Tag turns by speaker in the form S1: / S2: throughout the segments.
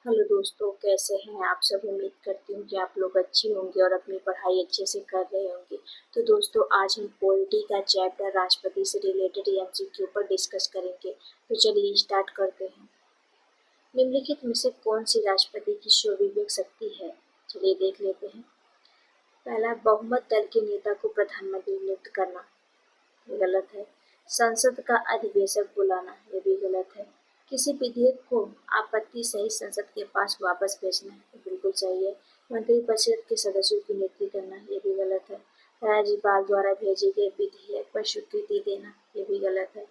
S1: Hello दोस्तों, कैसे हैं आप सब। उम्मीद करती हूँ कि आप लोग अच्छे होंगे और अपनी पढ़ाई अच्छे से कर रहे होंगे। तो दोस्तों, आज हम पॉलिटी का चैप्टर राष्ट्रपति से रिलेटेड एमसीक्यू पर डिस्कस करेंगे। तो चलिए स्टार्ट करते हैं। निम्नलिखित में से कौन सी राष्ट्रपति की स्वविवेक शक्ति है? चलिए देख लेते हैं। पहला, बहुमत दल के नेता को प्रधानमंत्री नियुक्त करना, ये गलत है। संसद का अधिवेशक बुलाना, ये भी गलत है। किसी विधेयक को आपत्ति सहित संसद के पास वापस भेजना, ये बिल्कुल सही है। मंत्रिपरिषद के सदस्यों की नियुक्ति करना, ये भी गलत है। राज्यपाल द्वारा भेजे गए विधेयक पर स्वीकृति देना, ये भी गलत है।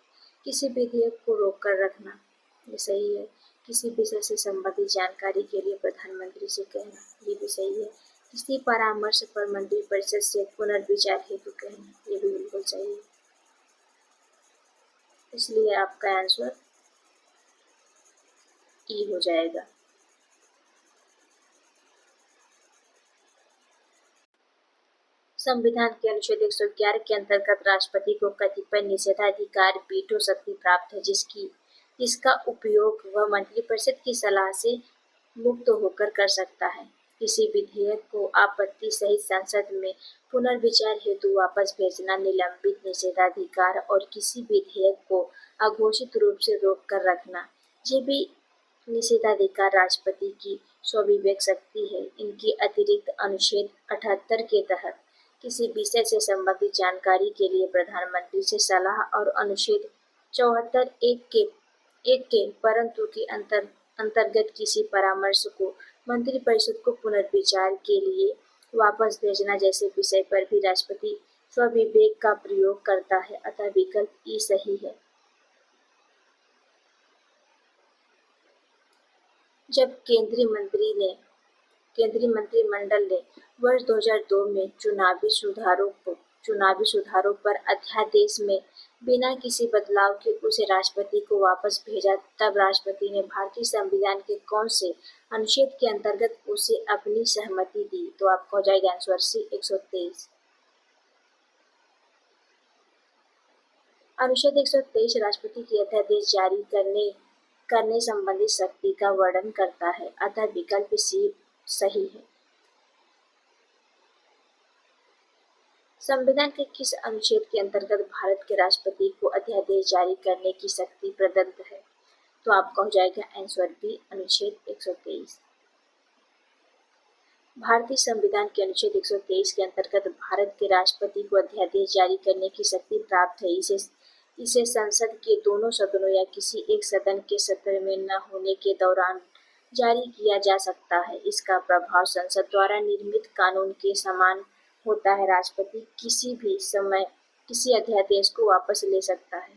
S1: किसी विधेयक को रोक कर रखना, ये सही है। किसी विषय से संबंधित जानकारी के लिए प्रधानमंत्री से कहना, ये भी सही है। किसी परामर्श पर मंत्रिपरिषद से पुनर्विचार हेतु कहना, ये भी बिल्कुल सही है। इसलिए आपका आंसर ई हो जाएगा। संविधान के अनुच्छेद 111 के अंतर्गत राष्ट्रपति को कतिपय निषेधाधिकार वीटो शक्ति प्राप्त है, जिसका उपयोग वह मंत्रिपरिषद की सलाह से मुक्त होकर कर सकता है। किसी विधेयक को आपत्ति सहित संसद में पुनर्विचार हेतु वापस भेजना, निलंबित निषेधाधिकार और किसी विधेयक को अघोषित रूप से रोक कर रखना, ये भी निषेधाधिकार राष्ट्रपति की स्वविवेक शक्ति है। इनकी अतिरिक्त अनुच्छेद 78 के तहत किसी विषय से संबंधित जानकारी के लिए प्रधानमंत्री से सलाह और अनुच्छेद 74 एक के परंतु के अंतर्गत किसी परामर्श को मंत्रिपरिषद को पुनर्विचार के लिए वापस भेजना जैसे विषय पर भी राष्ट्रपति स्वविवेक का प्रयोग करता है, अतः विकल्प ई सही है। जब केंद्रीय मंत्रिमंडल ने वर्ष 2002 में चुनावी सुधारों पर अध्यादेश में बिना किसी बदलाव के उसे राष्ट्रपति को वापस भेजा, तब राष्ट्रपति ने भारतीय संविधान के कौन से अनुच्छेद के अंतर्गत उसे अपनी सहमति दी? तो आपको हो जाएगा आंसर सी 123। अनुच्छेद 123 राष्ट्रपति की अध्यादेश जारी करने संबंधी शक्ति का वर्णन करता है, अतः विकल्प सी सही है। संविधान के किस अनुच्छेद के अंतर्गत भारत के राष्ट्रपति को अध्यादेश जारी करने की शक्ति प्रदत्त है? तो आपका हो जाएगा आंसर बी, अनुच्छेद 123। भारतीय संविधान के अनुच्छेद 123 के अंतर्गत भारत के राष्ट्रपति को अध्यादेश जारी करने की शक्ति प्राप्त है। इसे संसद के दोनों सदनों या किसी एक सदन के सत्र में न होने के दौरान जारी किया जा सकता है। इसका प्रभाव संसद द्वारा निर्मित कानून के समान होता है। राष्ट्रपति किसी भी समय किसी अध्यादेश को वापस ले सकता है।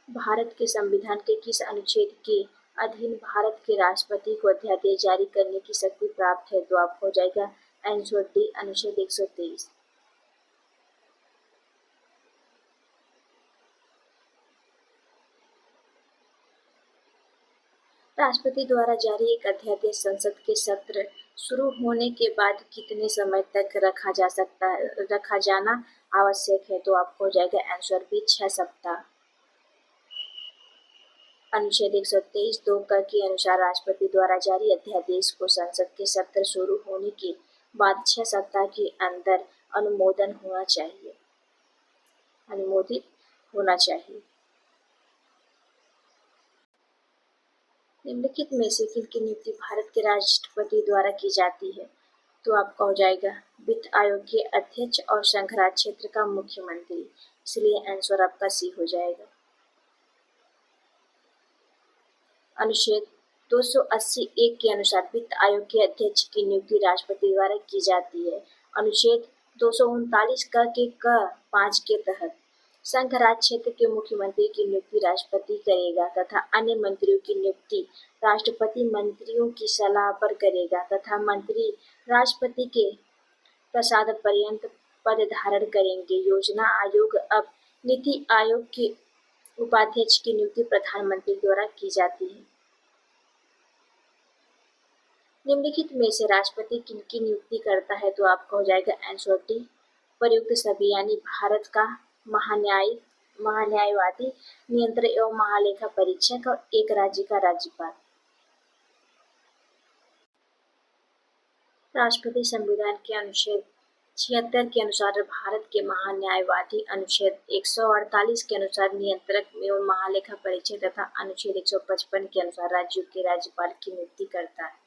S1: भारत के संविधान के किस अनुच्छेद के अधीन भारत के राष्ट्रपति को अध्यादेश जारी करने की शक्ति प्राप्त है? तो आपको हो जाएगा आंसर डी, अनुच्छेद 123। राष्ट्रपति द्वारा जारी एक अध्यादेश संसद के सत्र शुरू होने के बाद कितने समय तक रखा जाना आवश्यक है? तो आपको हो जाएगा आंसर बी, 6 सप्ताह। अनुच्छेद 123 दो क के अनुसार राष्ट्रपति द्वारा जारी अध्यादेश को संसद के सत्र शुरू होने के बाद 6 सप्ताह के अंदर अनुमोदित होना चाहिए। निम्नलिखित में से किनकी नियुक्ति भारत के राष्ट्रपति द्वारा की जाती है? तो आपका हो जाएगा वित्त आयोग के अध्यक्ष और संघ राज्य क्षेत्र का मुख्यमंत्री, इसलिए आंसर आपका सी हो जाएगा। अनुच्छेद 280(1) के अनुसार वित्त आयोग के अध्यक्ष की नियुक्ति राष्ट्रपति द्वारा की जाती है। अनुच्छेद 239 के 5 के तहत संघ राज्य क्षेत्र के मुख्यमंत्री की नियुक्ति राष्ट्रपति करेगा तथा अन्य मंत्रियों की नियुक्ति राष्ट्रपति मंत्रियों की सलाह पर करेगा तथा मंत्री राष्ट्रपति के प्रसाद पर्यंत पद धारण करेंगे। योजना आयोग अब नीति आयोग के उपाध्यक्ष की नियुक्ति प्रधानमंत्री द्वारा की जाती है। निम्नलिखित में से राष्ट्रपति किनकी नियुक्ति करता है? तो आपका हो जाएगा आंसर डी, प्रयुक्त सभी यानी भारत का महान्यायिक महान्यायवादी, नियंत्रक एवं महालेखा परीक्षक और एक राज्य का राज्यपाल। राष्ट्रपति संविधान के अनुच्छेद 76 के अनुसार भारत के महान्यायवादी, अनुच्छेद 148 के अनुसार नियंत्रक एवं महालेखा परीक्षक तथा अनुच्छेद 155 के अनुसार राज्यों के राज्यपाल की नियुक्ति करता है।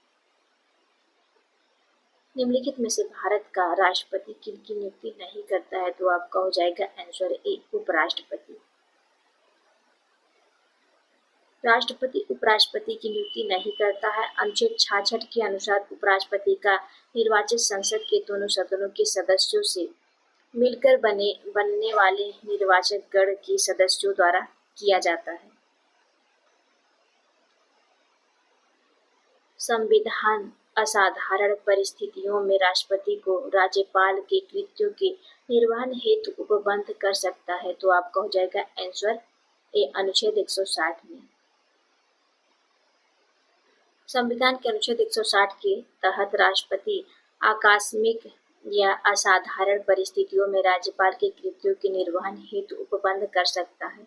S1: निम्नलिखित में से भारत का राष्ट्रपति किनकी नियुक्ति नहीं करता है? तो आपका हो जाएगा आंसर ए, उपराष्ट्रपति। राष्ट्रपति उपराष्ट्रपति की नियुक्ति नहीं करता है। अनुच्छेद 66 के अनुसार उपराष्ट्रपति का निर्वाचित संसद के दोनों सदनों के सदस्यों से मिलकर बनने वाले निर्वाचक गण के सदस्यों द्वारा किया जाता है। संविधान असाधारण परिस्थितियों में राष्ट्रपति को राज्यपाल के कृत्यों के निर्वहन हेतु उपबंध कर सकता है। तो आपका हो जाएगा आंसर ए, अनुच्छेद 160 में। संविधान के अनुच्छेद 160 के तहत राष्ट्रपति आकस्मिक या असाधारण परिस्थितियों में राज्यपाल के कृत्यों के निर्वहन हेतु उपबंध कर सकता है।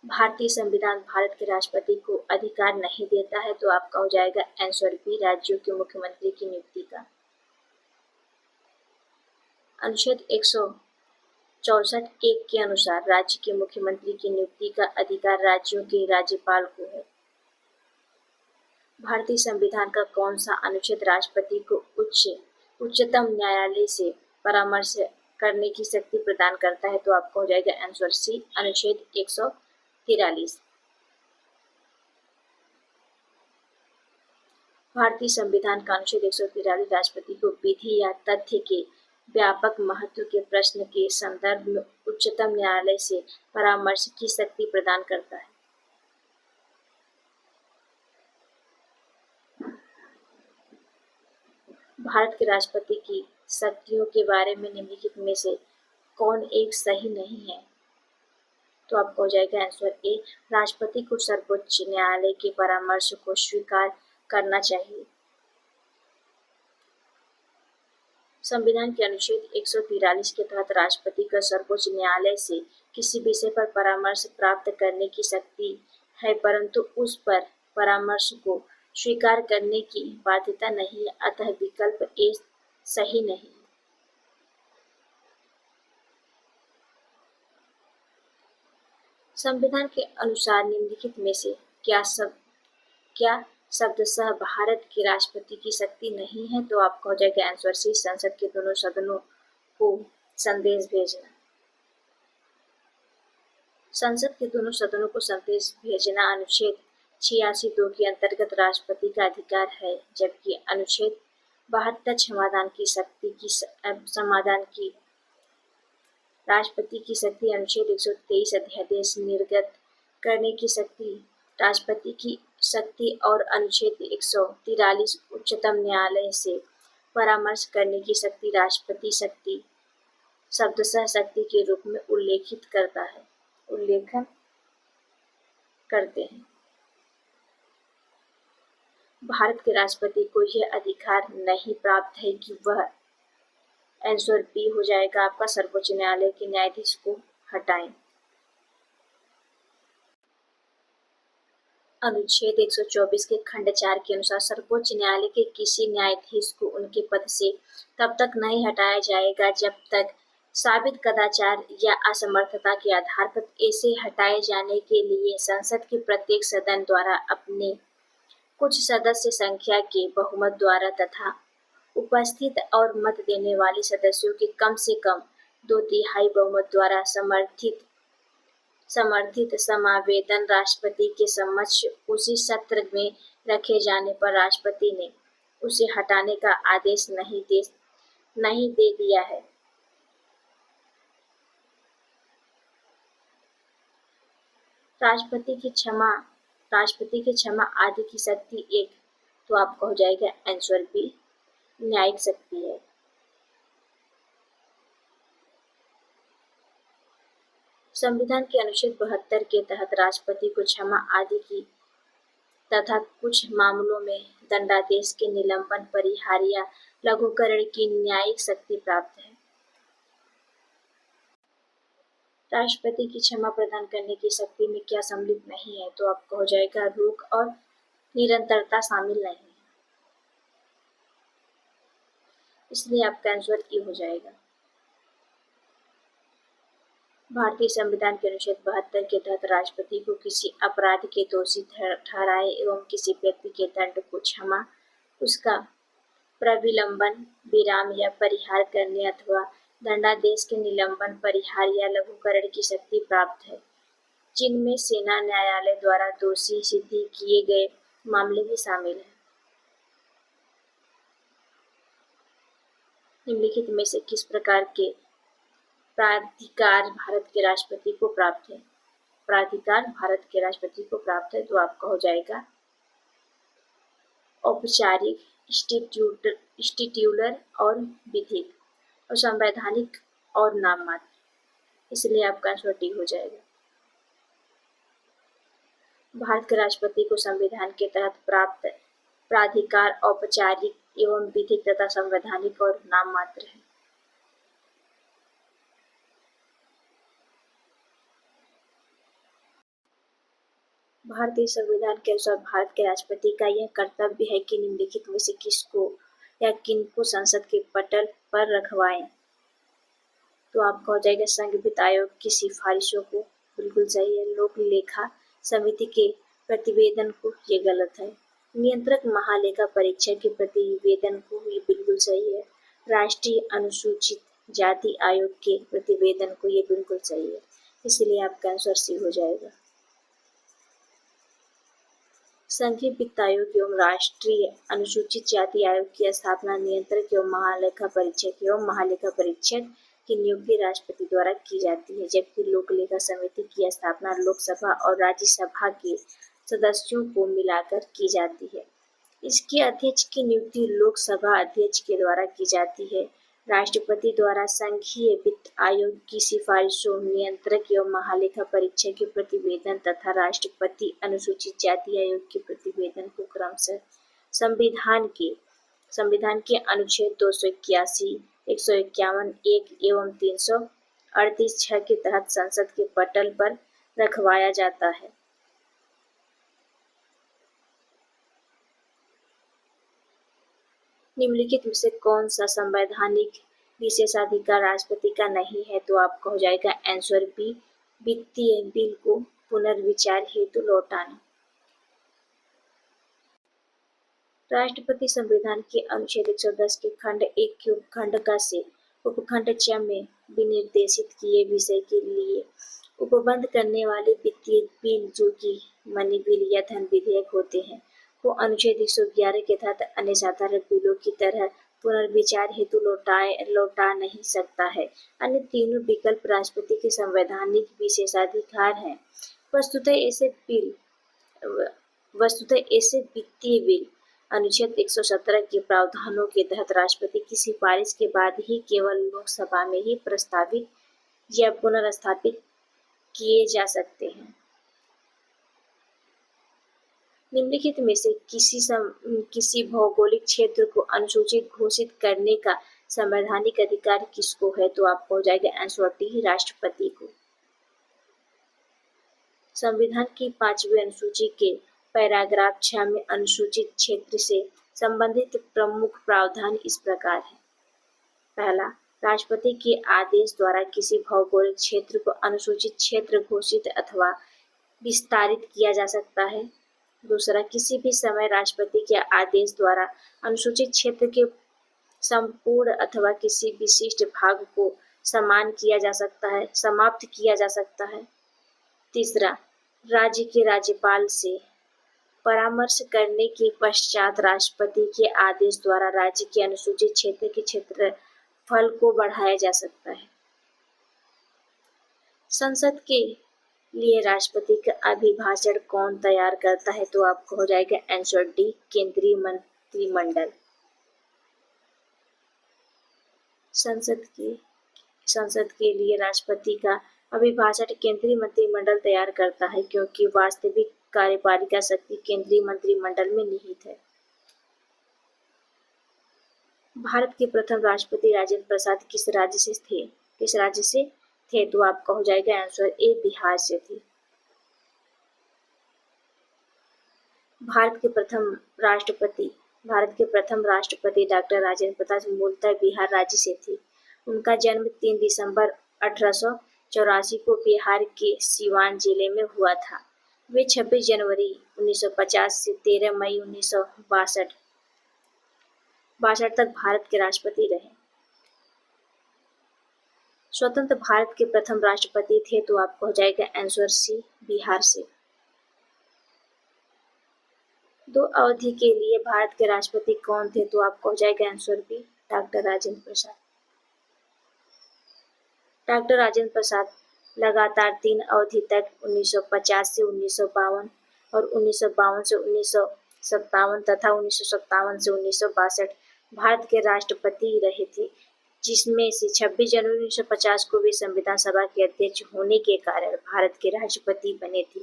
S1: भारतीय संविधान भारत के राष्ट्रपति को अधिकार नहीं देता है। तो आपका हो जाएगा आंसर बी, राज्यों के मुख्यमंत्री की नियुक्ति का। अनुच्छेद 164 एक के अनुसार राज्य के मुख्यमंत्री की नियुक्ति का अधिकार राज्यों के राज्यपाल को है। भारतीय संविधान का कौन सा अनुच्छेद राष्ट्रपति को उच्चतम न्यायालय से परामर्श करने की शक्ति प्रदान करता है? तो आपको हो जाएगा आंसर सी, अनुच्छेद 143। भारतीय संविधान का अनुच्छेद 143 राष्ट्रपति को विधि या तथ्य के व्यापक महत्व के प्रश्न के संदर्भ में उच्चतम न्यायालय से परामर्श की शक्ति प्रदान करता है। भारत के राष्ट्रपति की शक्तियों के बारे में निम्नलिखित में से कौन एक सही नहीं है? तो आपको हो जाएगा आंसर ए, राष्ट्रपति को सर्वोच्च न्यायालय के परामर्श को स्वीकार करना चाहिए। संविधान के अनुच्छेद 143 के तहत राष्ट्रपति का सर्वोच्च न्यायालय से किसी विषय पर परामर्श प्राप्त करने की शक्ति है, परंतु उस पर परामर्श को स्वीकार करने की बाध्यता नहीं है, अतः विकल्प ए सही नहीं। संविधान के अनुसार निम्नलिखित में से क्या शब्दशः भारत के राष्ट्रपति की शक्ति नहीं है? तो आपका हो जाएगा आंसर सी, संसद के दोनों सदनों को संदेश भेजना। संसद के दोनों सदनों को संदेश भेजना अनुच्छेद 86(2) के अंतर्गत राष्ट्रपति का अधिकार है, जबकि अनुच्छेद 72 राष्ट्रपति की शक्ति अनुच्छेद 123 अध्यादेश निर्गत करने की शक्ति राष्ट्रपति की शक्ति और अनुच्छेद 143 उच्चतम न्यायालय से परामर्श करने की शक्ति राष्ट्रपति शक्ति शब्दशः शक्ति के रूप में उल्लेखन करते हैं। भारत के राष्ट्रपति को यह अधिकार नहीं प्राप्त है कि वह आंसर बी हो जाएगा आपका सर्वोच्च न्यायालय के न्यायाधीश को हटाएं। अनुच्छेद 124 के खंड 4 के अनुसार सर्वोच्च न्यायालय के किसी न्यायाधीश को उनके पद से तब तक नहीं हटाया जाएगा जब तक साबित कदाचार या असमर्थता के आधार पर ऐसे हटाए जाने के लिए संसद के प्रत्येक सदन द्वारा अपने कुछ सदस्य संख्या के बहुमत द्वारा तथा उपस्थित और मत देने वाले सदस्यों के कम से कम 2/3 बहुमत द्वारा समर्थित समावेदन राष्ट्रपति के समक्ष उसी सत्र में रखे जाने पर राष्ट्रपति ने उसे हटाने का आदेश नहीं दे दिया है। राष्ट्रपति की क्षमा आदि की शक्ति एक, तो आपको हो जाएगा आंसर बी, न्यायिक शक्ति है। संविधान के अनुच्छेद 72 के तहत राष्ट्रपति को क्षमा आदि की तथा कुछ मामलों में दंडादेश के निलंबन, परिहार या लघुकरण की न्यायिक शक्ति प्राप्त है। राष्ट्रपति की क्षमा प्रदान करने की शक्ति में क्या सम्मिलित नहीं है, तो आपको हो जाएगा रुख और निरंतरता शामिल नहीं है, इसलिए आपका आंसर ई हो जाएगा। भारतीय संविधान के अनुच्छेद 72 के तहत राष्ट्रपति को किसी अपराध के दोषी ठहराए एवं किसी व्यक्ति के दंड को क्षमा, उसका प्रविलंबन, विराम या परिहार करने अथवा दंडादेश के निलंबन, परिहार या लघुकरण की शक्ति प्राप्त है, जिनमें सेना न्यायालय द्वारा दोषी सिद्ध किए गए मामले भी शामिल है। निम्नलिखित में से किस प्रकार के प्राधिकार भारत के राष्ट्रपति को प्राप्त है? प्राधिकार भारत के राष्ट्रपति को प्राप्त है, तो आपका हो जाएगा औपचारिक, इंस्टीट्यूलर और विधिक, और संवैधानिक और नाम मात्र, इसलिए आपका आंसर डी हो जाएगा। भारत के राष्ट्रपति को संविधान के तहत प्राप्त प्राधिकार औपचारिक एवं विधिक तथा संवैधानिक और नाम मात्र है। भारतीय संविधान के अनुसार भारत के राष्ट्रपति का यह कर्तव्य है कि निम्नलिखित में से किसको या किनको संसद के पटल पर रखवाएं, तो आपका हो जाएगा संघ वित्त आयोग की सिफारिशों को, बिल्कुल सही है। लोक लेखा समिति के प्रतिवेदन को, ये गलत है। नियंत्रक महालेखा परीक्षक के प्रतिवेदन को, ये बिल्कुल सही है। राष्ट्रीय अनुसूचित जाति आयोग के प्रतिवेदन को, ये बिल्कुल सही है, इसलिए आपका आंसर सी हो जाएगा। संघीय वित्त आयोग एवं राष्ट्रीय अनुसूचित जाति आयोग की स्थापना नियंत्रक एवं महालेखा परीक्षक की नियुक्ति राष्ट्रपति द्वारा की जाती है, जबकि लोक लेखा समिति की स्थापना लोकसभा और राज्यसभा के सदस्यों को मिलाकर की जाती है। इसके अध्यक्ष की नियुक्ति लोकसभा अध्यक्ष के द्वारा की जाती है। राष्ट्रपति द्वारा संघीय वित्त आयोग की सिफारिशों, नियंत्रक एवं महालेखा परीक्षक के प्रतिवेदन तथा राष्ट्रपति अनुसूचित जाति आयोग के प्रतिवेदन को क्रमशः संविधान के अनुच्छेद 281, 151 1 एवं 338 6 के तहत संसद के पटल पर रखवाया जाता है। निम्नलिखित में से कौन सा संवैधानिक विशेषाधिकार राष्ट्रपति का नहीं है, तो आपका हो जाएगा आंसर बी, वित्तीय बिल को पुनर्विचार हेतु लौटाना। राष्ट्रपति संविधान के अनुच्छेद 110 के खंड 1 के उपखंड क से उपखंड 6 में विनिर्देशित किए विषय के लिए उपबंध करने वाले वित्तीय बिल, जो कि मनी बिल या धन विधेयक होते हैं, को अनुच्छेद 111 के तहत अन्य साधारण बिलों की तरह पुनर्विचार हेतु लौटा नहीं सकता है। अन्य तीनों विकल्प राष्ट्रपति के संवैधानिक विशेषाधिकार हैं। वस्तुतः ऐसे वित्तीय बिल अनुच्छेद 117 के प्रावधानों के तहत राष्ट्रपति की सिफारिश के बाद ही केवल लोकसभा में ही प्रस्तावित या पुनर्स्थापित किए जा सकते हैं। निम्नलिखित में से किसी भौगोलिक क्षेत्र को अनुसूचित घोषित करने का संवैधानिक अधिकार किसको है, तो आपको हो जाएगा आंसर डी, राष्ट्रपति को। संविधान की 5वीं अनुसूची के पैराग्राफ 6 में अनुसूचित क्षेत्र से संबंधित प्रमुख प्रावधान इस प्रकार है। पहला, राष्ट्रपति के आदेश द्वारा किसी भौगोलिक क्षेत्र को अनुसूचित क्षेत्र घोषित अथवा विस्तारित किया जा सकता है। दूसरा, किसी भी समय राष्ट्रपति के आदेश द्वारा अनुसूचित क्षेत्र के संपूर्ण अथवा किसी विशिष्ट भाग को समाप्त किया जा सकता है। तीसरा, राज्य के राज्यपाल से परामर्श करने के पश्चात राष्ट्रपति के आदेश द्वारा राज्य के अनुसूचित क्षेत्र के क्षेत्रफल को बढ़ाया जा सकता है। संसद के लिए राष्ट्रपति का अभिभाषण कौन तैयार करता है, तो आपको हो जाएगा आंसर डी, केंद्रीय मंत्रिमंडल। संसद के लिए राष्ट्रपति का अभिभाषण केंद्रीय मंत्रिमंडल तैयार करता है, क्योंकि वास्तविक कार्यपालिका शक्ति केंद्रीय मंत्रिमंडल में निहित है। भारत के प्रथम राष्ट्रपति राजेंद्र प्रसाद किस राज्य से थे, तो आपका हो जाएगा आंसर ए बिहार से थी। भारत के प्रथम राष्ट्रपति डॉक्टर राजेंद्र प्रसाद मूलतः बिहार राज्य से थे। उनका जन्म 3 दिसंबर 1884 को बिहार के सीवान जिले में हुआ था। वे 26 जनवरी 1950 से 13 मई 1962 तक भारत के राष्ट्रपति रहे। स्वतंत्र भारत के प्रथम राष्ट्रपति थे, तो आपको हो जाएगा आंसर सी बिहार से। 2 अवधि के लिए भारत के राष्ट्रपति कौन थे, तो आपको हो जाएगा answer B doctor Rajendra Prasad. Doctor Rajendra Prasad लगातार 3 अवधि तक 1950 से 1952 और 1952 से 1957 तथा 1957 से 1962 भारत के राष्ट्रपति रहे थे, जिसमें से 26 जनवरी 1950 को वे संविधान सभा के अध्यक्ष होने के कारण भारत के राष्ट्रपति बने थे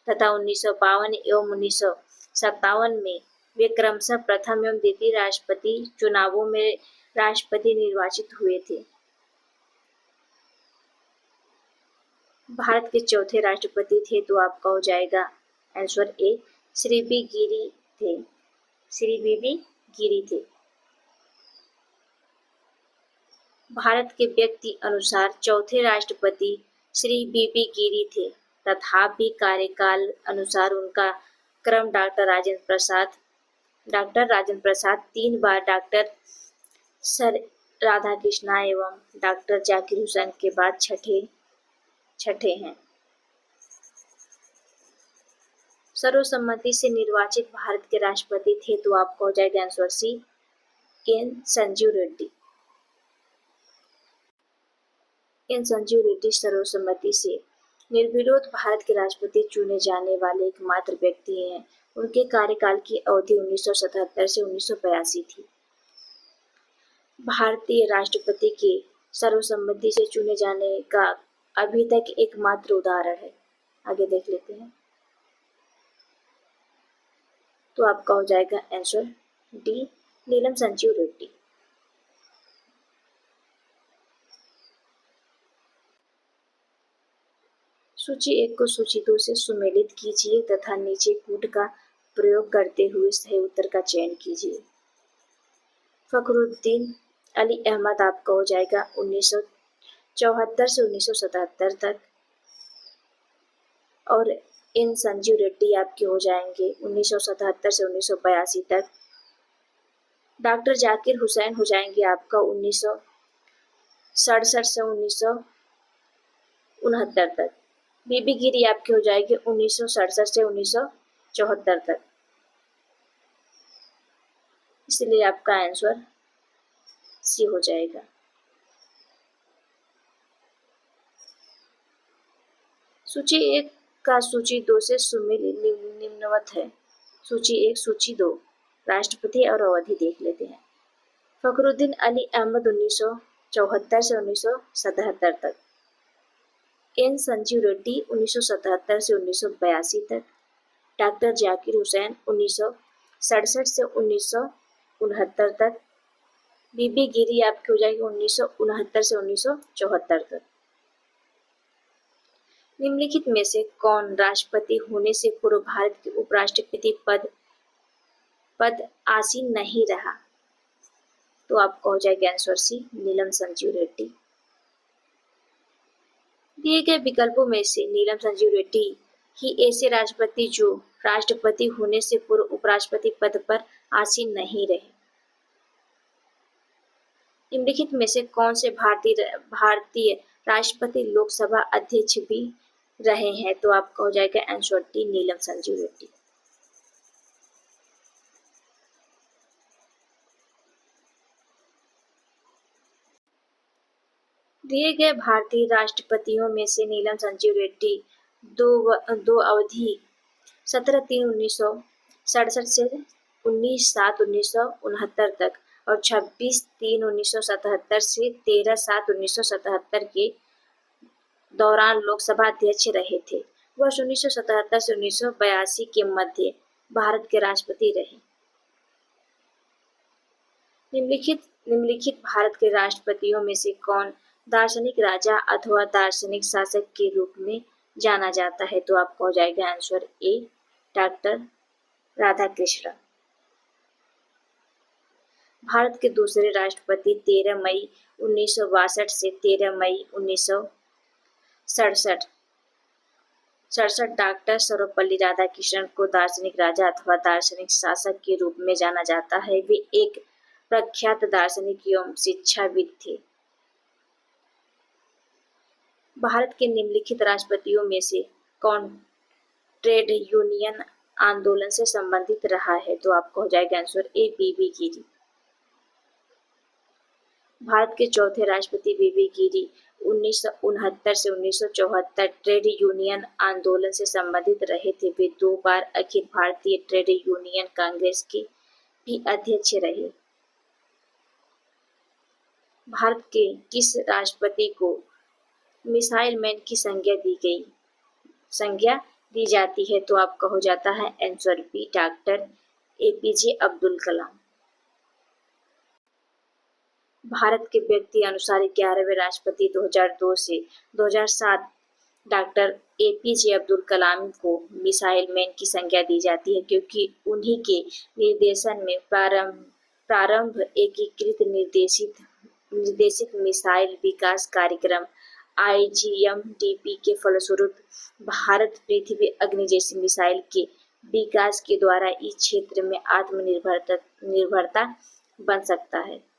S1: तथा 1952 एवं 1957 में वे क्रमशः प्रथम एवं द्वितीय राष्ट्रपति चुनावों में राष्ट्रपति निर्वाचित हुए थे। भारत के चौथे राष्ट्रपति थे, तो आपका हो जाएगा आंसर ए श्री बी गिरी थे। भारत के व्यक्ति अनुसार चौथे राष्ट्रपति श्री बी गिरी थे, तथापि कार्यकाल अनुसार उनका क्रम डॉक्टर राजेंद्र प्रसाद 3 बार डॉक्टर सर राधाकृष्णा एवं डॉक्टर जाकिर हुसैन के बाद छठे हैं। सर्वसम्मति से निर्वाचित भारत के राष्ट्रपति थे, तो आपको हो जाएगा answer C N Sanjiva Reddy सर्वसम्मति से निर्विरोध भारत के राष्ट्रपति चुने जाने वाले एकमात्र व्यक्ति हैं। उनके कार्यकाल की अवधि 1977 से 1982 थी। भारतीय राष्ट्रपति के सर्वसम्मति से चुने जाने का अभी तक एकमात्र उदाहरण है। आगे देख लेते हैं, तो आपका हो जाएगा आंसर डी नीलम संजीव रेड्डी। सूची 1 को सूची 2 से सुमेलित कीजिए तथा नीचे कूट का प्रयोग करते हुए सही उत्तर का चयन कीजिए। फखरुद्दीन अली अहमद आपका हो जाएगा 1974 से 1977 तक और एन संजीव रेड्डी आपके हो जाएंगे 1977 से 1982 तक। डॉक्टर जाकिर हुसैन हो जाएंगे आपका 1967 से 1969 तक। बीबी गिरी आपके हो जाएगी 1967 से 1974 तक। इसलिए आपका आंसर सी हो जाएगा। सूची 1 का सूची 2 से सुमेलित निम्नवत है। सूची 1 सूची 2 राष्ट्रपति और अवधि देख लेते हैं। फखरुद्दीन अली अहमद 1974 से 1977 तक। एन संजीव रेड्डी 1977 से 1982 तक। डॉक्टर जाकिर हुसैन 1967 से 1969 तक। बीबी गिरी आपकी हो जाएगी 1969 से 1974 तक। निम्नलिखित में से कौन राष्ट्रपति होने से पूर्व भारत के उपराष्ट्रपति पद आसीन नहीं रहा, तो आपको हो जाएगा आंसर सी नीलम संजीव रेड्डी। दिए गए विकल्पों में से नीलम संजीव रेड्डी ही ऐसे राष्ट्रपति जो राष्ट्रपति होने से पूर्व उपराष्ट्रपति पद पर आसीन नहीं रहे। निम्नलिखित में से कौन से भारतीय राष्ट्रपति लोकसभा अध्यक्ष भी रहे हैं, तो आपका हो जाएगा आंसर डी नीलम संजीव रेड्डी। दिए गए भारतीय राष्ट्रपतियों में से नीलम संजीव रेड्डी दो अवधि 17/3/1967 से 19/7/1969 तक और 26/3/1977 से 13/7/1977 के दौरान लोकसभा अध्यक्ष रहे थे। वर्ष 1977 से 1982 के मध्य भारत के राष्ट्रपति रहे। निम्नलिखित भारत के राष्ट्रपतियों में से कौन दार्शनिक राजा अथवा दार्शनिक शासक के रूप में जाना जाता है? तो आपका हो जाएगा answer A, doctor Radhakrishna. Bharat के दूसरे राष्ट्रपति 13 मई 1962 से 13 मई 1967 डॉक्टर सर्वपल्ली राधाकृष्णन को दार्शनिक राजा अथवा दार्शनिक शासक के रूप में जाना जाता है। वे एक प्रख्यात दार्शनिक एवं शिक्षाविद थे। भारत के निम्नलिखित राष्ट्रपतियों में से कौन ट्रेड यूनियन आंदोलन से संबंधित रहा है? तो आपको हो जाएगा आंसर ए, बीबी गिरी। भारत के चौथे राष्ट्रपति बीबी गिरी 1969 से 1974 ट्रेड यूनियन आंदोलन से संबंधित रहे थे। वे 2 बार अखिल भारतीय ट्रेड यूनियन कांग्रेस के भी अध्यक्ष रहे। भारत के किस राष्ट्रपति को मिसाइल मैन की संज्ञा दी जाती है? तो आपका हो जाता है answer B, doctor APJ Abdul Kalam. Bharat के व्यक्ति अनुसार 11वें राष्ट्रपति 2002 से 2007 डॉक्टर एपीजे अब्दुल कलाम को मिसाइल मैन की संज्ञा दी जाती है, क्योंकि उन्हीं के निर्देशन में प्रारंभ एकीकृत निर्देशित मिसाइल विकास कार्यक्रम IGMDP के फलस्वरूप भारत पृथ्वी अग्नि जैसी मिसाइल के विकास के द्वारा इस क्षेत्र में आत्मनिर्भरता बन सकता है।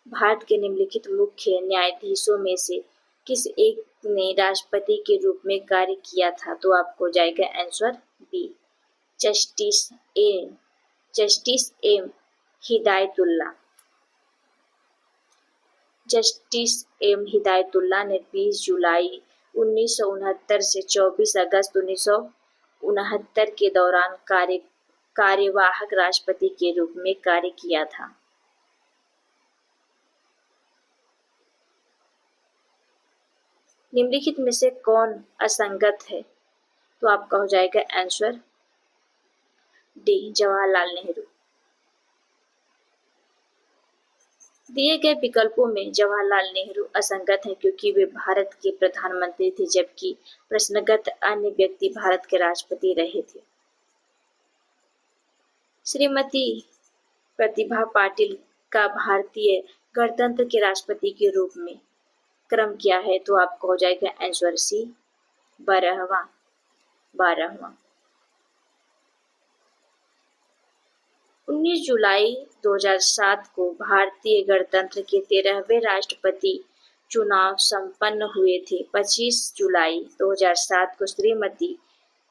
S1: भारत के निम्नलिखित मुख्य न्यायाधीशों में से किस एक ने राष्ट्रपति के रूप में कार्य किया था? तो आपको हो जाएगा answer B, justice M Hidayatullah ने 20 जुलाई 1969 से 24 अगस्त 1969 के दौरान कार्यवाहक राष्ट्रपति के रूप में कार्य किया था। निम्नलिखित में से कौन असंगत है? तो आपका हो जाएगा आंसर डी, जवाहरलाल नेहरू। दिए गए विकल्पों में जवाहरलाल नेहरू असंगत हैं, क्योंकि वे भारत के प्रधानमंत्री थे, जबकि प्रश्नगत अन्य व्यक्ति भारत के राष्ट्रपति रहे थे। श्रीमती प्रतिभा पाटिल का भारतीय गणतंत्र के राष्ट्रपति के रूप में क्रम क्या है? तो आपको हो जाएगा आंसर सी, 12वां। 19 जुलाई 2007 को भारतीय गणतंत्र के 13वें राष्ट्रपति चुनाव संपन्न हुए थे। 25 जुलाई 2007 को श्रीमती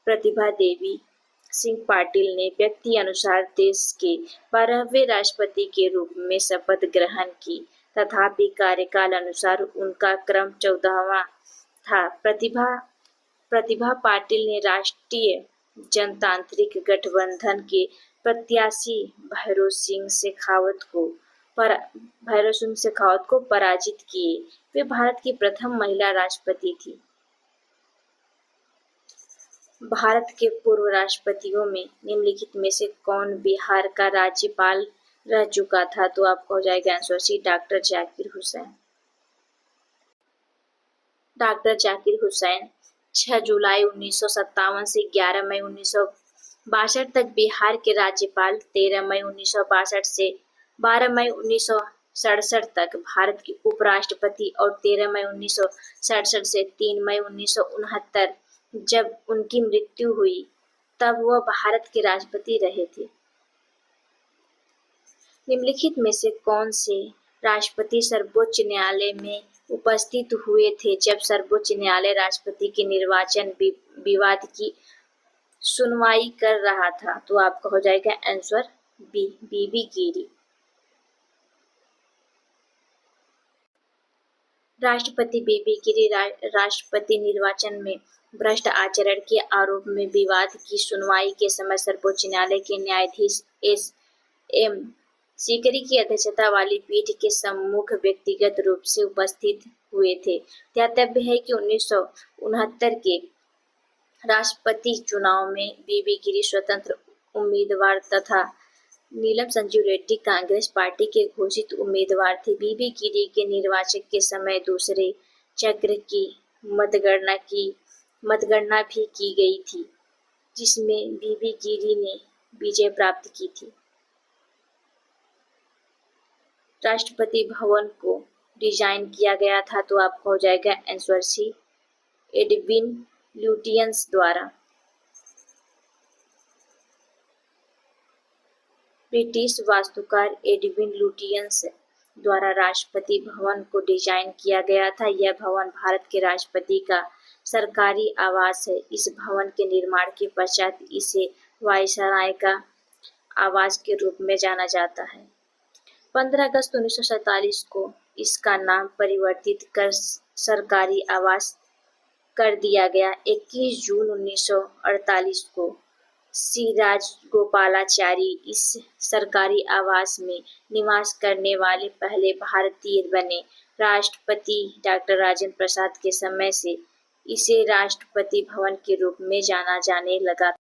S1: प्रतिभा देवी सिंह पाटिल ने व्यक्ति अनुसार देश के 12वें राष्ट्रपति के रूप में शपथ ग्रहण की, तथापि कार्यकाल अनुसार उनका क्रम 14वां था। प्रतिभा पाटिल ने राष्ट्रीय जनतांत्रिक गठबंधन के प्रत्याशी भैरों सिंह शेखावत को पराजित किए। वे भारत की प्रथम महिला राष्ट्रपति थी। भारत के पूर्व राष्ट्रपतियों में निम्नलिखित में से कौन बिहार का राज्यपाल रह चुका था? तो आपको हो जाएगा answer C, doctor Zakir Hussain. Doctor Zakir Hussain 6 जुलाई 1957 से 11 मई 1962 तक बिहार के राज्यपाल, 13 मई 1962 से 12 मई 1967 तक भारत के उपराष्ट्रपति और 13 मई 1967 से 3 मई 1969 जब उनकी मृत्यु हुई तब वह भारत के राष्ट्रपति रहे थे। निम्नलिखित में से कौन से राष्ट्रपति सर्वोच्च न्यायालय में उपस्थित हुए थे जब सर्वोच्च न्यायालय राष्ट्रपति के निर्वाचन विवाद की सुनवाई कर रहा था? तो आपका हो जाएगा आंसर बी, बीबी गिरी। राष्ट्रपति बीबी गिरी राष्ट्रपति निर्वाचन में भ्रष्ट आचरण के आरोप में विवाद की सुनवाई के समय सर्वोच्च न्यायालय के न्यायाधीश एस.एम. सीकरी की अध्यक्षता वाली पीठ के सम्मुख व्यक्तिगत रूप से उपस्थित हुए थे। ध्यातव्य है कि 1969 के राष्ट्रपति चुनाव में बीबी गिरी स्वतंत्र उम्मीदवार तथा नीलम संजू रेड्डी कांग्रेस पार्टी के घोषित उम्मीदवार थे। बीबी गिरी के निर्वाचन के समय दूसरे चक्र की मतगणना भी की गई थी, जिसमें बीबी गिरी ने विजय प्राप्त की थी। राष्ट्रपति भवन को डिजाइन किया गया था, तो आपका हो जाएगा आंसर सी, एडविन ल्यूटियंस द्वारा। ब्रिटिश वास्तुकार एडविन लुटियंस द्वारा राष्ट्रपति भवन को डिजाइन किया गया था। यह भवन भारत के राष्ट्रपति का सरकारी आवास है। इस भवन के निर्माण के पश्चात इसे वायसराय का आवास के रूप में जाना जाता है। 15 अगस्त 1947 को इसका नाम परिवर्तित कर सरकारी आवास कर दिया गया। 21 जून 1948 को सी राजगोपालाचारी इस सरकारी आवास में निवास करने वाले पहले भारतीय बने। राष्ट्रपति डॉक्टर राजेंद्र प्रसाद के समय से इसे राष्ट्रपति भवन के रूप में जाना जाने लगा।